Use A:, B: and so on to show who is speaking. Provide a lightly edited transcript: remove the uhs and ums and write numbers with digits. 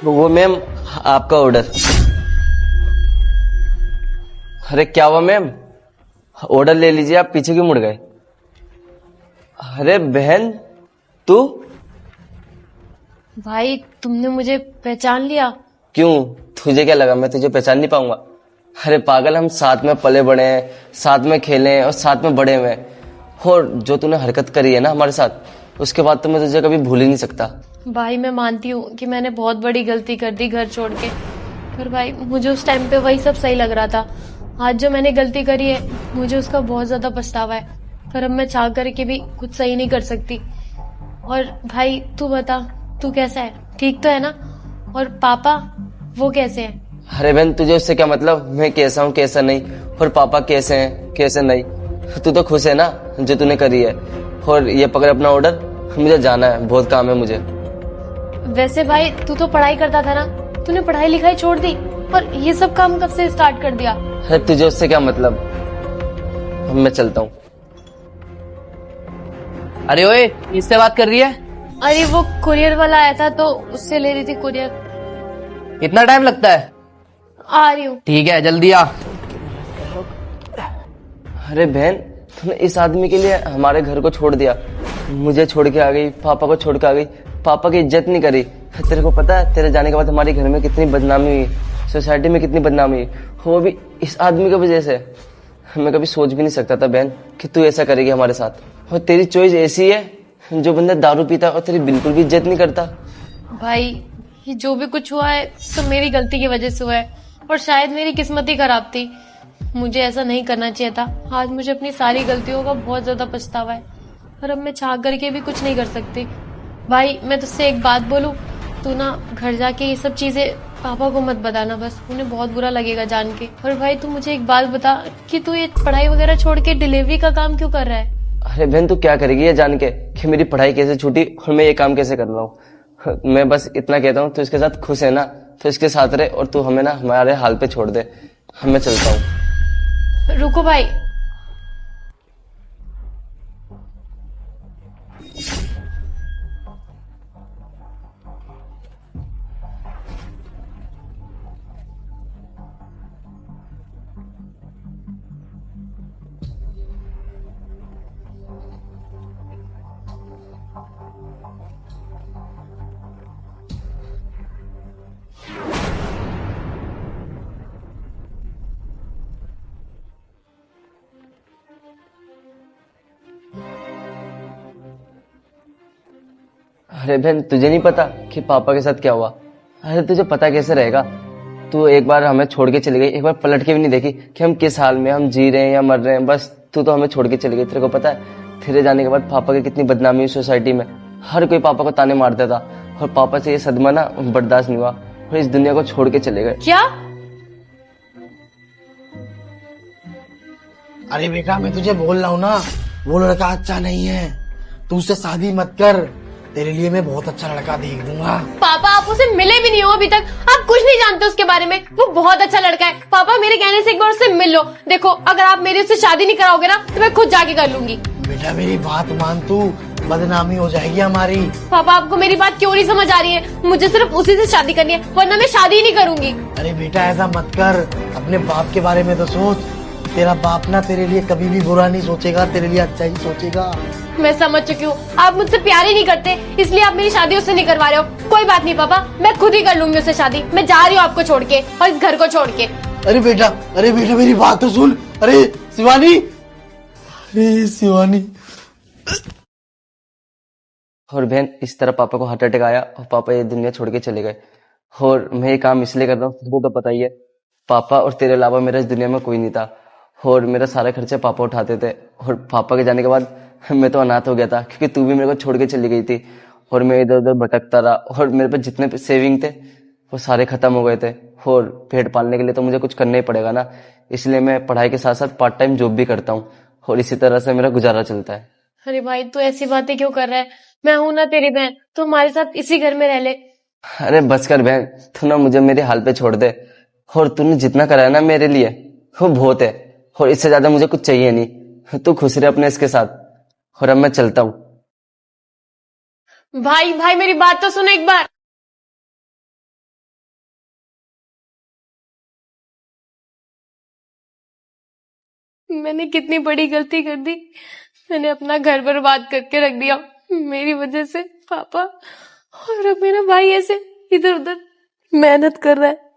A: वो मैम, आपका ऑर्डर। अरे क्या हुआ मैम? ऑर्डर ले लीजिए, आप पीछे क्यों मुड़ गए? अरे बहन, तू?
B: भाई तुमने मुझे पहचान लिया?
A: क्यों, तुझे क्या लगा मैं तुझे पहचान नहीं पाऊंगा? अरे पागल, हम साथ में पले बड़े हैं, साथ में खेले हैं और साथ में बड़े हुए हैं। और जो तूने हरकत करी है ना हमारे साथ, उसके बाद तो मैं तुझे कभी भूल ही नहीं सकता।
B: भाई मैं मानती हूँ कि मैंने बहुत बड़ी गलती कर दी घर छोड़ के, पर भाई मुझे उस टाइम पे वही सब सही लग रहा था। आज जो मैंने गलती करी है मुझे उसका बहुत ज्यादा पछतावा है, पर अब मैं चाह करके भी कुछ सही नहीं कर सकती। और भाई तू बता, तू कैसा है? ठीक तो है ना? और पापा, वो कैसे हैं?
A: अरे बहन, तुझे उससे क्या मतलब? मैं कैसा हूँ कैसा नहीं, और पापा कैसे हैं कैसे नहीं। तू तो खुश है ना जो तूने करी है। और ये पकड़ अपना ऑर्डर, मुझे जाना है, बहुत काम है मुझे।
B: वैसे भाई तू तो पढ़ाई करता था ना, तूने पढ़ाई लिखाई छोड़ दी और ये सब काम कब से स्टार्ट कर दिया?
A: अरे तुझे उससे क्या मतलब? मैं चलता हूँ।
C: अरे ओए, किससे बात कर रही है?
B: अरे वो कुरियर वाला आया था तो उससे ले रही थी कुरियर।
C: इतना टाइम लगता है?
B: आ रही हूँ।
C: ठीक है, जल्दी आ।
A: अरे बहन, तूने इस आदमी के लिए हमारे घर को छोड़ दिया, मुझे छोड़ के आ गई, पापा को छोड़ के आ गई, पापा की इज्जत नहीं करी। तेरे को पता है तेरे जाने के बाद हमारे घर में कितनी बदनामी हुई, सोसाइटी में कितनी बदनामी हुई, वो भी इस आदमी की वजह से। मैं कभी सोच भी नहीं सकता था बहन कि तू ऐसा करेगी हमारे साथ। और तेरी चॉइस ऐसी है, जो बंदा दारू पीता और तेरी बिल्कुल भी इज्जत नहीं करता।
B: भाई ये जो भी कुछ हुआ है सब मेरी गलती की वजह से हुआ है, और शायद मेरी किस्मत ही खराब थी। मुझे ऐसा नहीं करना चाहिए था। आज मुझे अपनी सारी गलतियों का बहुत ज्यादा पछतावा है, और अब मैं चाह करके भी कुछ नहीं कर सकती। भाई मैं तुझसे एक बात बोलूं, तू ना घर जाके ये सब चीजें पापा को मत बताना, बस उन्हें बहुत बुरा लगेगा जान के। और भाई तू मुझे एक बात बता कि तू ये पढ़ाई वगैरह छोड़ के डिलीवरी का काम क्यों कर रहा है?
A: अरे बहन, तू क्या करेगी ये जान के कि मेरी पढ़ाई कैसे छूटी और मैं ये काम कैसे कर रहा हूँ? मैं बस इतना कहता हूँ, तू इसके साथ खुश है ना तो इसके साथ रहे, और तू हमें ना हमारे हाल पे छोड़ दे। मैं चलता हूँ।
B: रुको भाई।
A: अरे बहन, तुझे नहीं पता कि पापा के साथ क्या हुआ? अरे तुझे पता कैसे रहेगा? तू एक बार हमें छोड़ के चली गई, एक बार पलट के भी नहीं देखी कि हम किस हाल में, हम जी रहे हैं या मर रहे हैं। बस तू तो हमें छोड़ के चली गई। तेरे को पता है तेरे जाने के बाद पापा की कितनी बदनामी हुई सोसाइटी में। हर कोई पापा को ताने मारता था, और पापा से ये सदमा ना बर्दाश्त नहीं हुआ, और इस दुनिया को छोड़ के चले गए।
B: क्या?
D: अरे बेटा, मैं तुझे बोल रहा हूँ ना, वो लड़का अच्छा नहीं है, तू उससे शादी मत कर। तेरे लिए मैं बहुत अच्छा लड़का देख दूंगा।
B: पापा आप उसे मिले भी नहीं हो अभी तक, आप कुछ नहीं जानते उसके बारे में। वो बहुत अच्छा लड़का है। पापा मेरे कहने से एक बार उससे मिल लो। देखो अगर आप मेरी उससे शादी नहीं कराओगे ना तो मैं खुद जाके कर लूंगी।
D: बेटा मेरी बात मान, तू बदनामी हो जाएगी हमारी।
B: पापा आपको मेरी बात क्यों नहीं समझ आ रही है? मुझे सिर्फ उसी से शादी करनी है, वरना मैं शादी ही नहीं करूंगी।
D: अरे बेटा ऐसा मत कर, अपने बाप के बारे में तो सोच। तेरा बाप ना तेरे लिए कभी भी बुरा नहीं सोचेगा, तेरे लिए अच्छा ही सोचेगा।
B: मैं समझ चुकी हूँ, आप मुझसे प्यार ही नहीं करते, इसलिए आप मेरी शादी उससे नहीं करवा रहे हो। कोई बात नहीं पापा, मैं खुद ही कर लूंगी उससे शादी। मैं जा रही हूँ आपको छोड़ के और इस घर को छोड़ के।
D: अरे बेटा मेरी बात तो सुन। अरे शिवानी, अरे शिवानी।
A: और बहन, इस तरह पापा को हार्ट अटैक आया और पापा ये दुनिया छोड़ के चले गए। और मैं ये काम इसलिए कर रहा हूँ, तुझको तो पता ही है, पापा और तेरे अलावा मेरा इस दुनिया में कोई नहीं था। और मेरा सारा खर्चे पापा उठाते थे, और पापा के जाने के बाद मैं तो अनाथ हो गया था, क्योंकि तू भी मेरे को छोड़ के चली गई थी। और मैं इधर उधर भटकता रहा, और मेरे पे जितने सेविंग थे वो सारे खत्म हो गए थे। और पेट पालने के लिए तो मुझे कुछ करना ही पड़ेगा ना, इसलिए मैं पढ़ाई के साथ साथ पार्ट टाइम जॉब भी करता हूँ, और इसी तरह से मेरा गुजारा चलता है।
B: अरे भाई तू ऐसी बातें क्यों कर रहा है? मैं हूं ना तेरी बहन, तू हमारे साथ इसी घर में रह ले।
A: अरे बस कर बहन, तू ना मुझे मेरे हाल पे छोड़ दे। और तूने जितना करा है ना मेरे लिए वो बहुत है, और इससे ज्यादा मुझे कुछ चाहिए नहीं। तू खुश रहे अपने इसके साथ, और अब मैं चलता हूँ।
B: भाई भाई मेरी बात तो सुन एक बार। मैंने कितनी बड़ी गलती कर दी। मैंने अपना घर बर्बाद करके रख दिया मेरी वजह से पापा। और अब मेरा भाई ऐसे इधर उधर मेहनत कर रहा है।